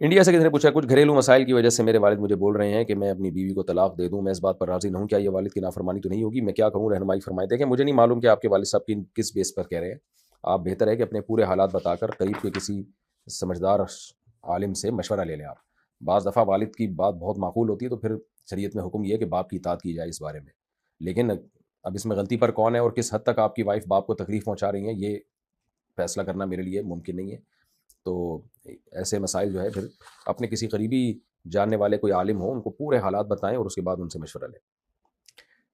India سے کسی نے پوچھا کچھ گھریلو مسائل کی وجہ سے میرے والد مجھے بول رہے ہیں کہ میں اپنی بیوی کو طلاق دے دوں، میں اس بات پر راضی نہ ہوں، کیا یہ والد کی نافرمانی تو نہیں ہوگی؟ میں کیا کروں، رہنمائی فرمائیں۔ دیکھیں مجھے نہیں معلوم کہ آپ کے والد صاحب کس بیس پر کہہ رہے ہیں، آپ بہتر ہے کہ اپنے پورے حالات بتا کر قریب کے کسی سمجھدار عالم سے مشورہ لے لیں آپ۔ بعض دفعہ والد کی بات بہت معقول ہوتی ہے تو پھر شریعت میں حکم یہ ہے کہ باپ کی اطاعت کی جائے اس بارے میں، لیکن اب اس میں غلطی پر کون ہے اور کس حد تک آپ کی وائف باپ کو تکلیف پہنچا رہی ہیں، یہ فیصلہ کرنا میرے لیے ممکن نہیں ہے۔ تو ایسے مسائل جو ہے پھر اپنے کسی قریبی جاننے والے کوئی عالم ہو، ان کو پورے حالات بتائیں اور اس کے بعد ان سے مشورہ لیں۔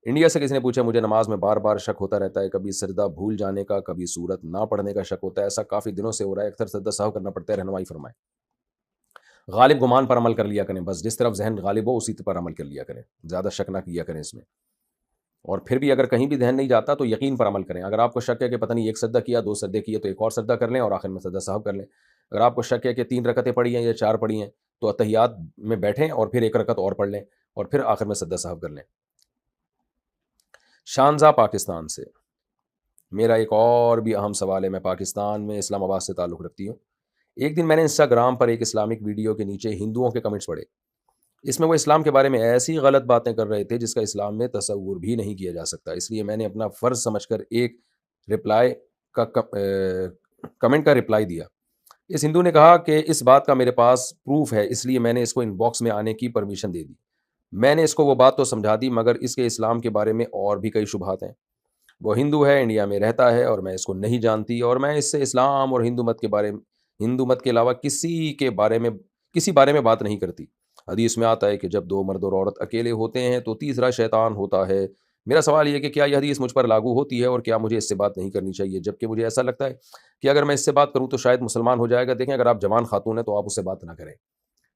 انڈیا سے کسی نے پوچھا مجھے نماز میں بار بار شک ہوتا رہتا ہے، کبھی سجدہ بھول جانے کا، کبھی سورت نہ پڑھنے کا شک ہوتا ہے، ایسا کافی دنوں سے ہو رہا ہے، اکثر سجدہ سہو کرنا پڑتا ہے، رہنمائی فرمائیں۔ غالب گمان پر عمل کر لیا کریں، بس جس طرف ذہن غالب ہو اسی پر عمل کر لیا کریں، زیادہ شک نہ کیا کریں اس میں۔ اور پھر بھی اگر کہیں بھی ذہن نہیں جاتا تو یقین پر عمل کریں۔ اگر آپ کو شک ہے کہ پتہ نہیں ایک سجدہ کیا، دو سجدے کیے تو ایک اور سجدہ کر لیں اور آخر میں سجدہ سہو کر لیں۔ اگر آپ کو شک ہے کہ 3 رکعتیں پڑھی ہیں یا 4 پڑھی ہیں تو اتحیات میں بیٹھیں اور پھر 1 رکعت اور پڑھ لیں اور پھر آخر میں سجدہ سہو کر لیں۔ شانزہ پاکستان سے میرا ایک اور بھی اہم سوال ہے۔ میں پاکستان میں اسلام آباد سے تعلق رکھتی ہوں۔ ایک دن میں نے انسٹاگرام پر ایک اسلامک ویڈیو کے نیچے ہندوؤں کے کمنٹس پڑھے۔ اس میں وہ اسلام کے بارے میں ایسی غلط باتیں کر رہے تھے جس کا اسلام میں تصور بھی نہیں کیا جا سکتا۔ اس لیے میں نے اپنا فرض سمجھ کر ایک رپلائی کا کمنٹ کا رپلائی دیا۔ اس ہندو نے کہا کہ اس بات کا میرے پاس پروف ہے، اس لیے میں نے اس کو ان باکس میں آنے کی پرمیشن دے دی۔ میں نے اس کو وہ بات تو سمجھا دی مگر اس کے اسلام کے بارے میں اور بھی کئی شبہات ہیں۔ وہ ہندو ہے، انڈیا میں رہتا ہے اور میں اس کو نہیں جانتی، اور میں اس سے اسلام اور ہندو مت کے علاوہ کسی بارے میں بات نہیں کرتی۔ حدیث میں آتا ہے کہ جب 2 مرد اور عورت اکیلے ہوتے ہیں تو تیسرا شیطان ہوتا ہے۔ میرا سوال یہ کہ کیا یہ حدیث مجھ پر لاگو ہوتی ہے اور کیا مجھے اس سے بات نہیں کرنی چاہیے؟ جبکہ مجھے ایسا لگتا ہے کہ اگر میں اس سے بات کروں تو شاید مسلمان ہو جائے گا۔ دیکھیں اگر آپ جوان خاتون ہیں تو آپ اس سے بات نہ کریں۔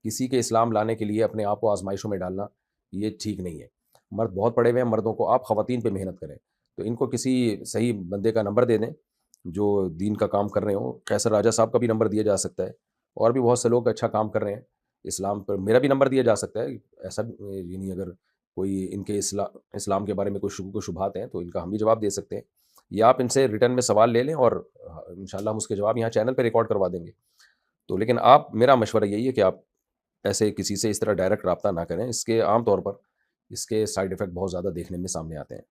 کسی کے اسلام لانے کے لیے اپنے آپ کو آزمائشوں میں ڈالنا یہ ٹھیک نہیں ہے۔ مرد بہت پڑے ہوئے ہیں، مردوں کو آپ خواتین پہ محنت کریں، تو ان کو کسی صحیح بندے کا نمبر دے دیں جو دین کا کام کر رہے ہوں۔ قیصر راجہ صاحب کا بھی نمبر دیا جا سکتا ہے، اور بھی بہت سے لوگ اچھا کام کر رہے ہیں اسلام پر، میرا بھی نمبر دیا جا سکتا ہے۔ ایسا یعنی اگر کوئی ان کے اسلام کے بارے میں کوئی شکوک و شبہات ہیں تو ان کا ہم بھی جواب دے سکتے ہیں، یا آپ ان سے ریٹرن میں سوال لے لیں اور انشاءاللہ ہم اس کے جواب یہاں چینل پہ ریکارڈ کروا دیں گے۔ تو لیکن میرا مشورہ یہی ہے کہ آپ ایسے کسی سے اس طرح ڈائریکٹ رابطہ نہ کریں، اس کے عام طور پر اس کے سائیڈ ایفیکٹ بہت زیادہ دیکھنے میں سامنے آتے ہیں۔